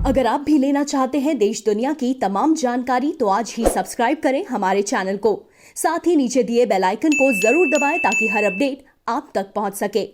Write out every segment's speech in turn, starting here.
अगर आप भी लेना चाहते हैं देश दुनिया की तमाम जानकारी तो आज ही सब्सक्राइब करें हमारे चैनल को। साथ ही नीचे दिए बेल आइकन को जरूर दबाएं ताकि हर अपडेट आप तक पहुंच सके।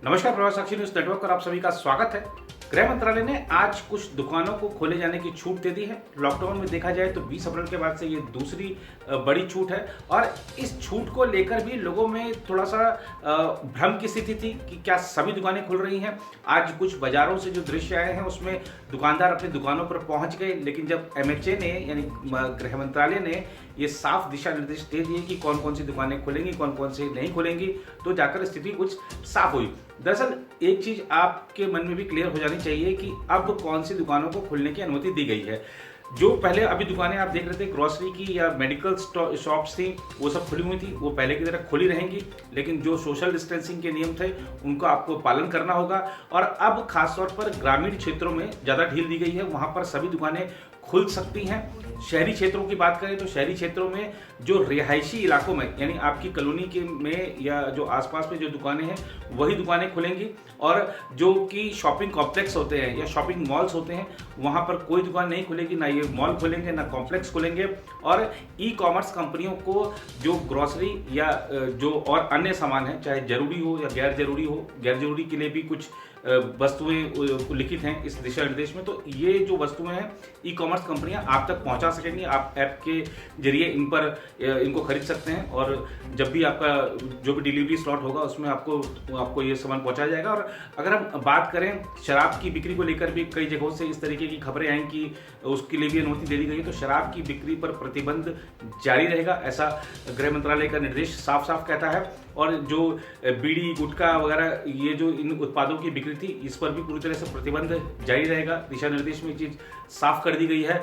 नमस्कार, प्रवास साक्षी न्यूज नेटवर्क पर आप सभी का स्वागत है। गृह मंत्रालय ने आज कुछ दुकानों को खोले जाने की छूट दे दी है। लॉकडाउन में देखा जाए तो 20 अप्रैल के बाद से ये दूसरी बड़ी छूट है और इस छूट को लेकर भी लोगों में थोड़ा सा भ्रम की स्थिति थी कि क्या सभी दुकानें खुल रही हैं। आज कुछ बाजारों से जो दृश्य आए हैं उसमें दुकानदार अपनी दुकानों पर पहुंच गए, लेकिन जब MHA ने यानी गृह मंत्रालय ने ये साफ दिशा निर्देश दे दिए कि कौन कौन सी दुकानें खुलेंगी, कौन कौन सी नहीं खुलेंगी, तो जाकर स्थिति कुछ साफ हुई। दरअसल एक चीज आपके मन में भी क्लियर हो जानी चाहिए कि अब कौन सी दुकानों को खुलने की अनुमति दी गई है। जो पहले अभी दुकानें आप देख रहे थे ग्रोसरी की या मेडिकल शॉप्स थी, वो सब खुली हुई थी, वो पहले की तरह खुली रहेंगी, लेकिन जो सोशल डिस्टेंसिंग के नियम थे उनको आपको पालन करना होगा। और अब खासतौर पर ग्रामीण क्षेत्रों में ज़्यादा ढील दी गई है, वहाँ पर सभी दुकानें खुल सकती हैं। शहरी क्षेत्रों की बात करें तो शहरी क्षेत्रों में जो रिहायशी इलाकों में यानी आपकी कॉलोनी के में या जो आसपास में जो दुकानें हैं वही दुकानें खुलेंगी, और जो कि शॉपिंग कॉम्प्लेक्स होते हैं या शॉपिंग मॉल्स होते हैं वहाँ पर कोई दुकान नहीं खुलेगी, ना ये मॉल खुलेंगे ना कॉम्प्लेक्स खुलेंगे। और ई-कॉमर्स कंपनियों को जो ग्रोसरी या जो और अन्य सामान है, चाहे जरूरी हो या गैर जरूरी के लिए भी कुछ वस्तुएं लिखित हैं इस दिशा निर्देश में, तो ये जो वस्तुएं हैं ई-कॉमर्स कंपनियां आप तक पहुंचा सकेंगी। आप ऐप के जरिए इनको खरीद सकते हैं और जब भी आपका जो भी डिलीवरी स्लॉट होगा उसमें आपको ये सामान पहुंचाया जाएगा। और अगर हम बात करें शराब की बिक्री को लेकर भी कई जगहों से इस तरीके की खबरें आई कि उसके लिए भी अनुमति दे दी गई है, तो शराब की बिक्री पर प्रतिबंध जारी रहेगा, ऐसा गृह मंत्रालय का निर्देश साफ साफ कहता है। और जो बीड़ी गुटखा वगैरह ये जो इन उत्पादों की बिक्री थी इस पर भी पूरी तरह से प्रतिबंध जारी रहेगा। दिशा निर्देश में ये चीज साफ कर दी गई है।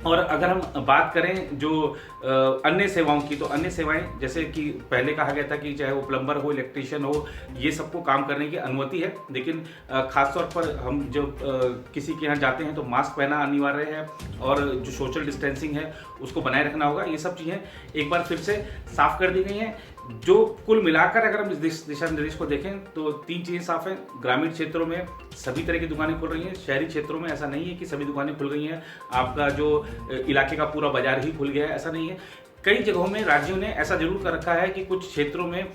और अगर हम बात करें जो अन्य सेवाओं की, तो अन्य सेवाएं जैसे कि पहले कहा गया था कि चाहे वो प्लम्बर हो, इलेक्ट्रीशियन हो, ये सबको काम करने की अनुमति है, लेकिन खासतौर पर हम जब किसी के यहाँ जाते हैं तो मास्क पहना अनिवार्य है और जो सोशल डिस्टेंसिंग है उसको बनाए रखना होगा। ये सब चीज़ें एक बार फिर से साफ कर दी गई हैं। जो कुल मिलाकर अगर हम इस दिशा निर्देश को देखें तो 3 चीज़ें साफ हैं। ग्रामीण क्षेत्रों में सभी तरह की दुकानें खुल रही हैं, शहरी क्षेत्रों में ऐसा नहीं है कि सभी दुकानें खुल गई हैं, आपका जो इलाके का पूरा बाजार ही खुल गया है, ऐसा नहीं है। कई जगहों में राज्यों ने ऐसा जरूर कर रखा है कि कुछ क्षेत्रों में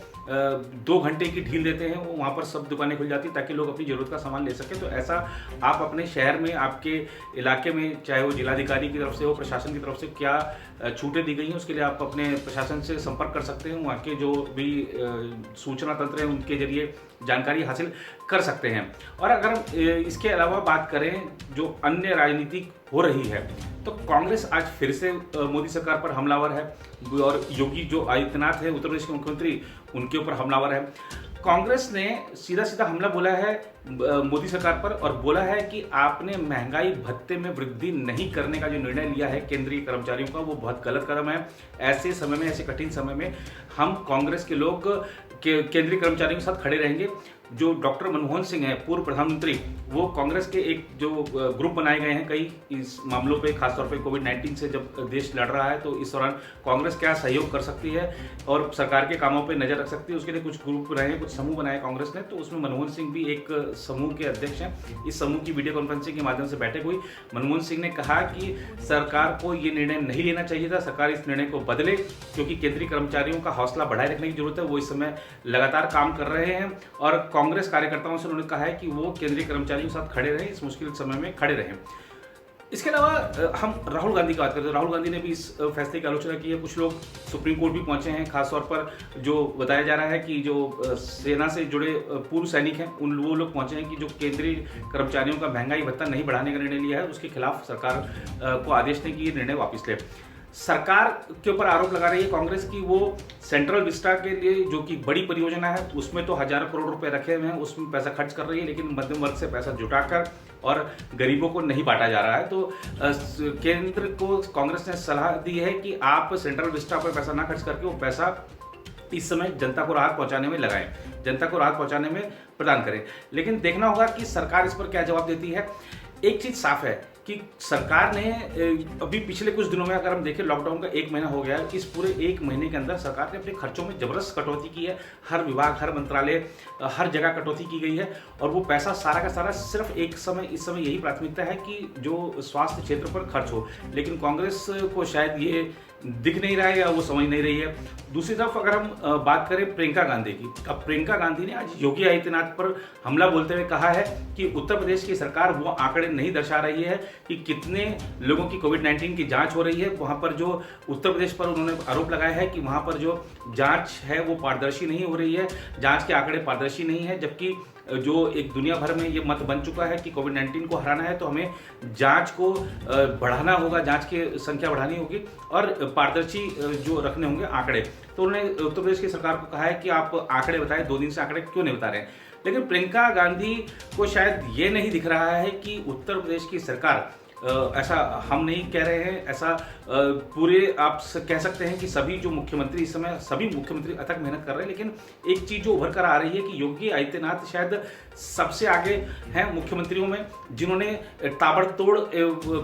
2 घंटे की ढील देते हैं, वो वहाँ पर सब दुकानें खुल जाती ताकि लोग अपनी ज़रूरत का सामान ले सकें। तो ऐसा आप अपने शहर में, आपके इलाके में, चाहे वो जिलाधिकारी की तरफ से हो, प्रशासन की तरफ से क्या छूटें दी गई हैं, उसके लिए आप अपने प्रशासन से संपर्क कर सकते हैं। वहाँ के जो भी सूचना तंत्र हैं उनके जरिए जानकारी हासिल कर सकते हैं। और अगर हम इसके अलावा बात करें जो अन्य राजनीति हो रही है, तो कांग्रेस आज फिर से मोदी सरकार पर हमलावर है और योगी जो आदित्यनाथ है उत्तर प्रदेश के मुख्यमंत्री, उनके ऊपर हमलावर है। कांग्रेस ने सीधा सीधा हमला बोला है मोदी सरकार पर और बोला है कि आपने महंगाई भत्ते में वृद्धि नहीं करने का जो निर्णय लिया है केंद्रीय कर्मचारियों का, वो बहुत गलत कदम है। ऐसे समय में, ऐसे कठिन समय में हम कांग्रेस के लोग केंद्रीय कर्मचारियों के साथ खड़े रहेंगे। जो डॉक्टर मनमोहन सिंह हैं, पूर्व प्रधानमंत्री, वो कांग्रेस के एक जो ग्रुप बनाए गए हैं कई इस मामलों पे, खासतौर पे कोविड-19 से जब देश लड़ रहा है तो इस दौरान कांग्रेस क्या सहयोग कर सकती है और सरकार के कामों पे नजर रख सकती है, उसके लिए कुछ ग्रुप बनाए हैं, कुछ समूह बनाए कांग्रेस ने। तो उसमें मनमोहन सिंह भी एक समूह के अध्यक्ष हैं। इस समूह की वीडियो कॉन्फ्रेंसिंग के माध्यम से बैठक हुई। मनमोहन सिंह ने कहा कि सरकार को ये निर्णय नहीं लेना चाहिए था, सरकार इस निर्णय को बदले, क्योंकि केंद्रीय कर्मचारियों का हौसला बढ़ाए रखने की जरूरत है। वो इस समय लगातार काम कर रहे हैं और कांग्रेस कार्यकर्ताओं से उन्होंने कहा है कि वो केंद्रीय कर्मचारियों के साथ खड़े रहें, इस मुश्किल समय में खड़े रहें। इसके अलावा हम राहुल गांधी की बात करते हैं। राहुल गांधी ने भी इस फैसले की आलोचना की है। कुछ लोग सुप्रीम कोर्ट भी पहुंचे हैं, खासतौर पर जो बताया जा रहा है कि जो सेना से जुड़े पूर्व सैनिक हैं वो लोग पहुंचे हैं कि जो केंद्रीय कर्मचारियों का महंगाई भत्ता नहीं बढ़ाने का निर्णय लिया है उसके खिलाफ सरकार को आदेश दें कि ये निर्णय वापस ले। सरकार के ऊपर आरोप लगा रही है कांग्रेस की वो सेंट्रल विस्टा के लिए जो कि बड़ी परियोजना है उसमें तो हजारों करोड़ रुपए रखे हुए हैं, उसमें पैसा खर्च कर रही है, लेकिन मध्यम वर्ग से पैसा जुटाकर और गरीबों को नहीं बांटा जा रहा है। तो केंद्र को कांग्रेस ने सलाह दी है कि आप सेंट्रल विस्टा पर पैसा ना खर्च करके वो पैसा इस समय जनता को राहत पहुंचाने में लगाएं, जनता को राहत पहुंचाने में प्रदान करें। लेकिन देखना होगा कि सरकार इस पर क्या जवाब देती है। एक चीज साफ है कि सरकार ने अभी पिछले कुछ दिनों में अगर हम देखें, लॉकडाउन का 1 महीना हो गया है, इस पूरे 1 महीने के अंदर सरकार ने अपने खर्चों में जबरदस्त कटौती की है। हर विभाग, हर मंत्रालय, हर जगह कटौती की गई है और वो पैसा सारा का सारा सिर्फ इस समय यही प्राथमिकता है कि जो स्वास्थ्य क्षेत्र पर खर्च हो। लेकिन कांग्रेस को शायद ये दिख नहीं रहा है या वो समझ नहीं रही है। दूसरी तरफ अगर हम बात करें प्रियंका गांधी की, अब प्रियंका गांधी ने आज योगी आदित्यनाथ पर हमला बोलते हुए कहा है कि उत्तर प्रदेश की सरकार वो आंकड़े नहीं दर्शा रही है कि कितने लोगों की कोविड-19 की जांच हो रही है। वहां पर जो उत्तर प्रदेश पर उन्होंने आरोप लगाया है कि वहां पर जो जांच है वो पारदर्शी नहीं हो रही है, जांच के आंकड़े पारदर्शी नहीं है, जबकि जो एक दुनिया भर में ये मत बन चुका है कि कोविड-19 को हराना है तो हमें जांच को बढ़ाना होगा, जांच की संख्या बढ़ानी होगी और पारदर्शी जो रखने होंगे आंकड़े। तो उन्होंने उत्तर प्रदेश की सरकार को कहा है कि आप आंकड़े बताएं, 2 दिन से आंकड़े क्यों नहीं बता रहे हैं। लेकिन प्रियंका गांधी को शायद ये नहीं दिख रहा है कि उत्तर प्रदेश की सरकार, ऐसा हम नहीं कह रहे हैं, ऐसा पूरे आप कह सकते हैं कि सभी जो मुख्यमंत्री इस समय, सभी मुख्यमंत्री अथक मेहनत कर रहे हैं। लेकिन एक चीज जो उभर कर आ रही है कि योगी आदित्यनाथ शायद सबसे आगे हैं मुख्यमंत्रियों में, जिन्होंने ताबड़तोड़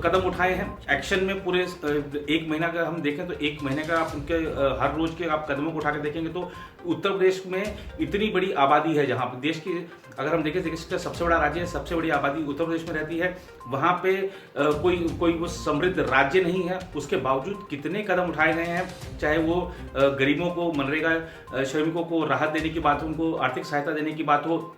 कदम उठाए हैं एक्शन में। पूरे 1 महीना का हम देखें तो 1 महीने का आप उनके हर रोज के आप कदमों को उठा के देखेंगे तो उत्तर प्रदेश में इतनी बड़ी आबादी है, जहाँ पर देश की अगर हम देखें देश का सबसे बड़ा राज्य है, सबसे बड़ी आबादी उत्तर प्रदेश में रहती है, वहाँ पे कोई वो समृद्ध राज्य नहीं है, उसके बावजूद कितने कदम उठाए गए हैं। चाहे वो गरीबों को, मनरेगा श्रमिकों को राहत देने की बात हो, उनको आर्थिक सहायता देने की बात हो,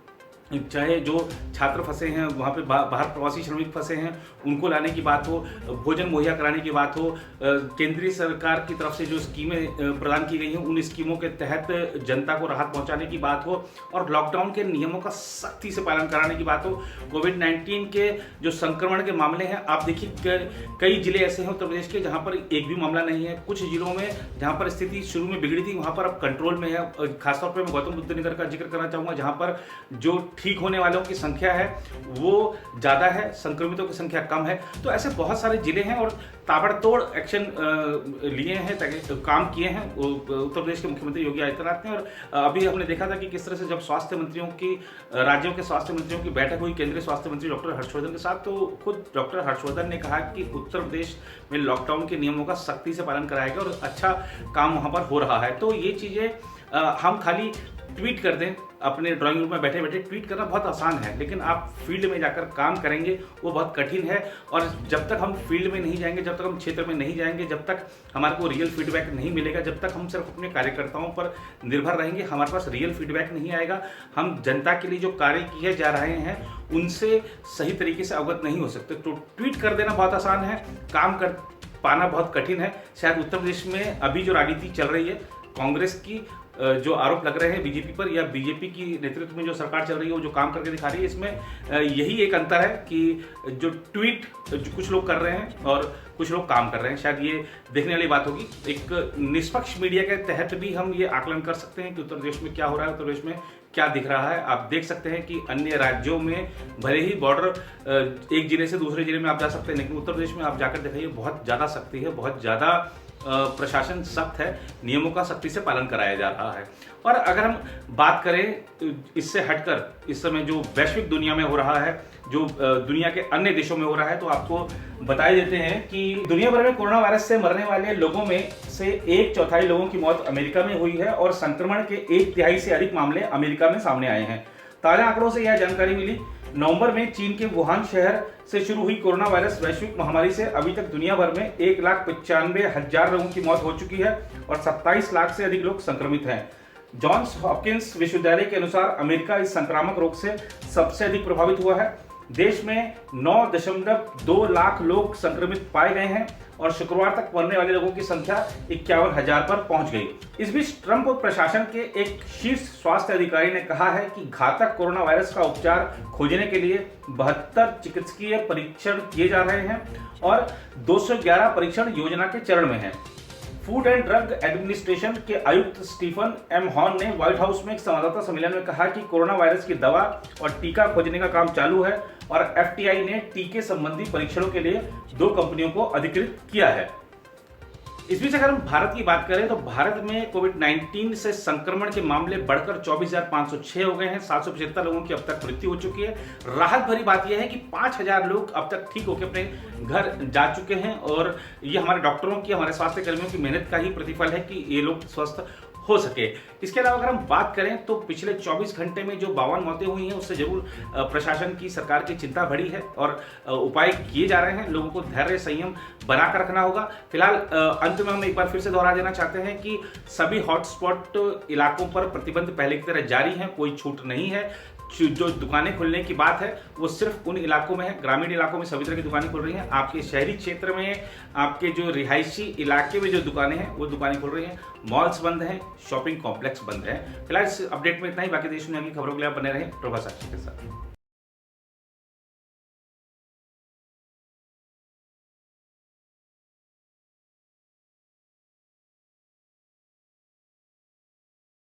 चाहे जो छात्र फंसे हैं वहाँ पे बाहर प्रवासी श्रमिक फंसे हैं उनको लाने की बात हो, भोजन मुहैया कराने की बात हो, केंद्रीय सरकार की तरफ से जो स्कीमें प्रदान की गई हैं उन स्कीमों के तहत जनता को राहत पहुंचाने की बात हो, और लॉकडाउन के नियमों का सख्ती से पालन कराने की बात हो। कोविड-19 के जो संक्रमण के मामले हैं, आप देखिए कई जिले ऐसे हैं उत्तर प्रदेश के जहाँ पर एक भी मामला नहीं है। कुछ जिलों में जहाँ पर स्थिति शुरू में बिगड़ी थी वहाँ पर अब कंट्रोल में है। खासतौर पर मैं गौतम बुद्ध नगर का जिक्र करना चाहूँगा, जहाँ पर जो ठीक होने वालों की संख्या है वो ज्यादा है, संक्रमितों की संख्या कम है। तो ऐसे बहुत सारे जिले हैं और ताबड़तोड़ एक्शन लिए हैं, काम किए हैं उत्तर प्रदेश के मुख्यमंत्री योगी आदित्यनाथ ने। और अभी हमने देखा था कि किस तरह से जब स्वास्थ्य मंत्रियों की, राज्यों के स्वास्थ्य मंत्रियों की बैठक हुई केंद्रीय स्वास्थ्य मंत्री डॉक्टर हर्षवर्धन के साथ, तो खुद डॉक्टर हर्षवर्धन ने कहा कि उत्तर प्रदेश में लॉकडाउन के नियमों का सख्ती से पालन कराएगा और अच्छा काम वहां पर हो रहा है। तो ये चीजें हम खाली ट्वीट कर दें, अपने ड्राइंग रूम में बैठे बैठे ट्वीट करना बहुत आसान है, लेकिन आप फील्ड में जाकर काम करेंगे वो बहुत कठिन है। और जब तक हम फील्ड में नहीं जाएंगे, जब तक हम क्षेत्र में नहीं जाएंगे, जब तक हमारे को रियल फीडबैक नहीं मिलेगा, जब तक हम सिर्फ अपने कार्यकर्ताओं पर निर्भर रहेंगे, हमारे पास रियल फीडबैक नहीं आएगा, हम जनता के लिए जो कार्य किए जा रहे हैं उनसे सही तरीके से अवगत नहीं हो सकते। तो ट्वीट कर देना बहुत आसान है, काम कर पाना बहुत कठिन है। शायद उत्तर प्रदेश में अभी जो राजनीति चल रही है, कांग्रेस की जो आरोप लग रहे हैं बीजेपी पर, या बीजेपी की नेतृत्व में जो सरकार चल रही है वो जो काम करके दिखा रही है, इसमें यही एक अंतर है कि जो ट्वीट जो कुछ लोग कर रहे हैं और कुछ लोग काम कर रहे हैं। शायद ये देखने वाली बात होगी। एक निष्पक्ष मीडिया के तहत भी हम ये आकलन कर सकते हैं कि उत्तर प्रदेश में क्या हो रहा है, उत्तर प्रदेश में क्या दिख रहा है। आप देख सकते हैं कि अन्य राज्यों में भले ही बॉर्डर एक जिले से दूसरे जिले में आप जा सकते हैं, लेकिन उत्तर प्रदेश में आप जाकर दिखाइए बहुत ज़्यादा सख्ती है, बहुत ज़्यादा प्रशासन सख्त है, नियमों का सख्ती से पालन कराया जा रहा है। और अगर हम बात करें इससे हटकर इस समय जो वैश्विक दुनिया में हो रहा है, जो दुनिया के अन्य देशों में हो रहा है, तो आपको बताई देते हैं कि दुनिया भर में कोरोना वायरस से मरने वाले लोगों में से 1/4 लोगों की मौत अमेरिका में हुई है और संक्रमण के 1/3 से अधिक मामले अमेरिका में सामने आए हैं। ताजा आंकड़ों से यह जानकारी मिली। नवंबर में चीन के वुहान शहर से शुरू हुई कोरोना वायरस वैश्विक महामारी से अभी तक दुनिया भर में 1,95,000 लोगों की मौत हो चुकी है और 27 लाख से अधिक लोग संक्रमित हैं। जॉन्स हॉपकिंस विश्वविद्यालय के अनुसार अमेरिका इस संक्रामक रोग से सबसे अधिक प्रभावित हुआ है। देश में 9.2 लाख लोग संक्रमित पाए गए हैं और शुक्रवार तक मरने वाले लोगों की संख्या 51,000 पर पहुंच गई। इस बीच ट्रंप प्रशासन के एक शीर्ष स्वास्थ्य अधिकारी ने कहा है कि घातक कोरोना वायरस का उपचार खोजने के लिए 72 चिकित्सकीय परीक्षण किए जा रहे हैं और 211 परीक्षण योजना के चरण में हैं। फूड एंड ड्रग एडमिनिस्ट्रेशन के आयुक्त स्टीफन एम हॉर्न ने व्हाइट हाउस में एक संवाददाता सम्मेलन में कहा कि कोरोना वायरस की दवा और टीका खोजने का काम चालू है और एफटीआई ने टीके संबंधी परीक्षणों के लिए 2 कंपनियों को अधिकृत किया है। इस बीच अगर हम भारत की बात करें तो भारत में कोविड-19 से संक्रमण के मामले बढ़कर 24,506 हो गए हैं। 775 लोगों की अब तक मृत्यु हो चुकी है। राहत भरी बात यह है कि 5,000 लोग अब तक ठीक होकर अपने घर जा चुके हैं और ये हमारे डॉक्टरों की, हमारे स्वास्थ्य कर्मियों की मेहनत का ही प्रतिफल है कि ये लोग स्वस्थ हो सके। इसके अलावा अगर हम बात करें तो पिछले 24 घंटे में जो 52 मौतें हुई हैं उससे जरूर प्रशासन की, सरकार की चिंता बढ़ी है और उपाय किए जा रहे हैं। लोगों को धैर्य संयम बनाकर रखना होगा। फिलहाल अंत में हम एक बार फिर से दोहरा देना चाहते हैं कि सभी हॉटस्पॉट इलाकों पर प्रतिबंध पहले की तरह जारी है, कोई छूट नहीं है। जो दुकानें खुलने की बात है वो सिर्फ उन इलाकों में है। ग्रामीण इलाकों में सभी तरह की दुकानें खुल रही हैं। आपके शहरी क्षेत्र में, आपके जो रिहायशी इलाके में जो दुकानें हैं वो दुकानें खुल रही हैं। मॉल्स बंद हैं, शॉपिंग कॉम्प्लेक्स बंद हैं। फिलहाल इस अपडेट में इतना ही। बाकी देश दुनिया की खबरों के लिए आप बने रहें प्रभा साक्षी के साथ।